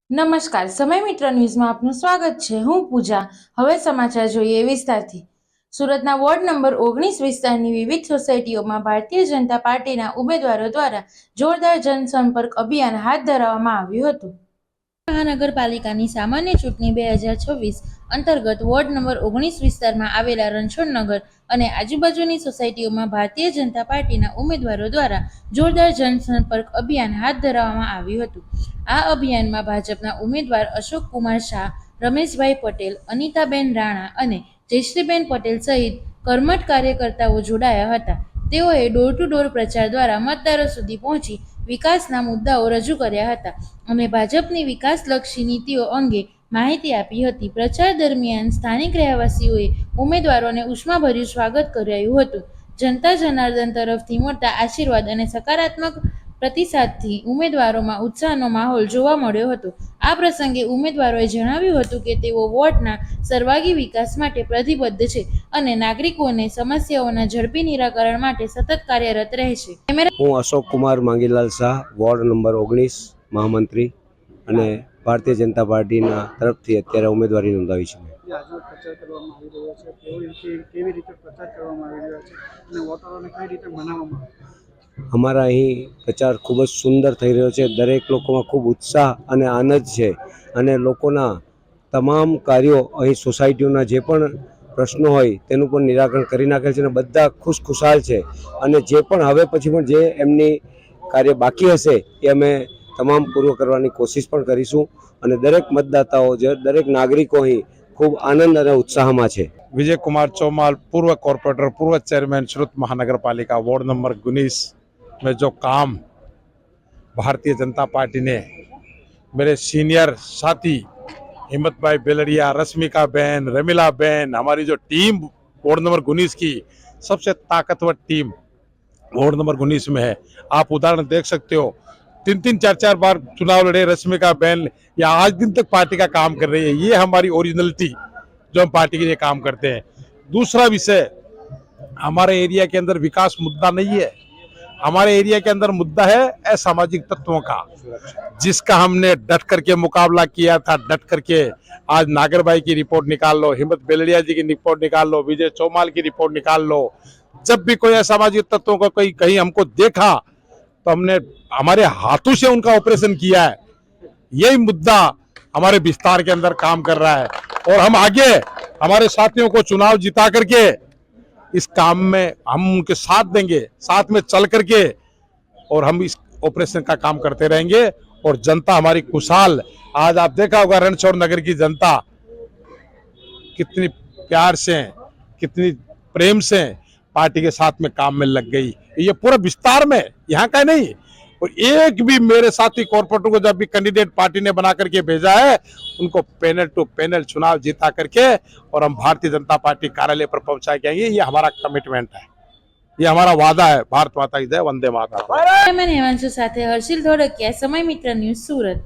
નમસ્કાર, સમય મિત્ર ન્યૂઝમાં આપનું સ્વાગત છે. હું પૂજા. હવે સમાચાર જોઈએ વિસ્તારથી. સુરતના વોર્ડ નંબર 19 વિસ્તારની વિવિધ સોસાયટીઓમાં ભારતીય જનતા પાર્ટીના ઉમેદવારો દ્વારા જોરદાર જનસંપર્ક અભિયાન હાથ ધરવામાં આવ્યું હતું. મહાનગરપાલિકાની સામાન્ય ચૂંટણી 2026 અંતર્ગત વોર્ડ નંબર 19 વિસ્તારમાં આવેલા રણછોડનગર અને આજુબાજુની સોસાયટીઓમાં ભારતીય જનતા પાર્ટીના ઉમેદવારો દ્વારા જોરદાર જનસંપર્ક અભિયાન હાથ ધરવામાં આવ્યું હતું. આ અભિયાનમાં ભાજપના ઉમેદવાર અશોક કુમાર શાહ, રમેશભાઈ પટેલ, અનિતાબેન રાણા અને જયશ્રીબેન પટેલ સહિત કર્મઠ કાર્યકર્તાઓ જોડાયા હતા. તેઓએ ડોર ટુ ડોર પ્રચાર દ્વારા મતદારો સુધી પહોંચી વિકાસના મુદ્દાઓ રજૂ કર્યા હતા અને ભાજપની વિકાસલક્ષી નીતિઓ અંગે માહિતી આપી હતી. પ્રચાર દરમિયાન સ્થાનિક રહેવાસીઓએ ઉમેદવારોને ઉષ્માભર્યું સ્વાગત કરાયું હતું. જનતા જનાર્દન તરફથી મળતા આશીર્વાદ અને સકારાત્મક પ્રતિસાદથી ઉમેદવારોમાં ઉત્સાહનો માહોલ જોવા મળ્યો હતો. આ પ્રસંગે ઉમેદવારોએ જણાવ્યું હતું કે તેઓ વોર્ડના સર્વાંગી વિકાસ માટે પ્રતિબદ્ધ છે અને નાગરિકોની સમસ્યાઓના ઝડપી નિરાકરણ માટે સતત કાર્યરત રહેશે. હું અશોક કુમાર માંગીલાલ શાહ, વોર્ડ નંબર 19 મહામંત્રી અને ભારતીય જનતા પાર્ટીના તરફથી અત્યારે ઉમેદવારી નોંધાવી છે. પ્રચાર કરવામાં આવી રહ્યો છે, કેવી રીતે પ્રચાર કરવામાં આવી રહ્યો છે અને વોટરોને કઈ રીતે મનાવવામાં આવે? અમારા અહીં પ્રચાર ખૂબ જ સુંદર થઈ રહ્યો છે. દરેક લોકોમાં ખૂબ ઉત્સાહ અને આનંદ છે અને લોકોના તમામ કાર્યો અહીં સોસાયટીઓના જે પણ પ્રશ્નો હોય તેનું પણ નિરાકરણ કરી નાખેલ છે અને બધા ખુશખુશાલ છે. અને જે પણ હવે પછી પણ જે એમની કાર્ય બાકી હશે એ અમે તમામ પૂર્વ કરવાની કોશિશ પણ કરીશું અને દરેક મતદાતાઓ દરેક નાગરિકો અહીં खूब आनंद और उत्साह में है। विजय कुमार चौमाल, पूर्व कॉर्पोरेटर, पूर्व चेयरमैन सूरत महानगर पालिका वार्ड नंबर 19 में जो काम भारतीय जनता पार्टी ने मेरे सीनियर साथी हिम्मत भाई बेलड़िया, रश्मिका बहन, रमीला बहन, हमारी जो टीम वार्ड नंबर 19 की सबसे ताकतवर टीम वार्ड नंबर 19 में है। आप उदाहरण देख सकते हो, 3-4 बार चुनाव लड़े रश्मिका बहन, या आज दिन तक पार्टी का काम कर रही है। ये हमारी ओरिजिनलिटी जो हम पार्टी के लिए काम करते हैं। दूसरा विषय, हमारे एरिया के अंदर विकास मुद्दा नहीं है, हमारे एरिया के अंदर मुद्दा है असामाजिक तत्वों का, जिसका हमने डट करके मुकाबला किया था। डट करके आज नागर भाई की रिपोर्ट निकाल लो, हिम्मत बेलड़िया जी की रिपोर्ट निकाल लो, विजय चौमाल की रिपोर्ट निकाल लो। जब भी कोई असामाजिक तत्वों का कोई कहीं हमको देखा तो हमने हमारे हाथों से उनका ऑपरेशन किया है। यही मुद्दा हमारे विस्तार के अंदर काम कर रहा है और हम आगे हमारे साथियों को चुनाव जिता करके इस काम में हम उनके साथ देंगे, साथ में चल करके, और हम इस ऑपरेशन का काम करते रहेंगे और जनता हमारी खुशहाल। आज आप देखा होगा रणछोड़ नगर की जनता कितनी प्यार से, कितनी प्रेम से पार्टी के साथ में काम में लग गई। ये पूरा विस्तार में, यहाँ का नहीं। और एक भी मेरे साथी कॉर्पोरेटर को जब भी कैंडिडेट पार्टी ने बना करके भेजा है, उनको पैनल टू पैनल चुनाव जीता करके और हम भारतीय जनता पार्टी कार्यालय पर पहुंचा के आएंगे। ये हमारा कमिटमेंट है, ये हमारा वादा है। भारत माता की जय, वंदे मातरम। हेमंत साथे हर्षिल धोड़किया, समय मित्र न्यूज, सूरत।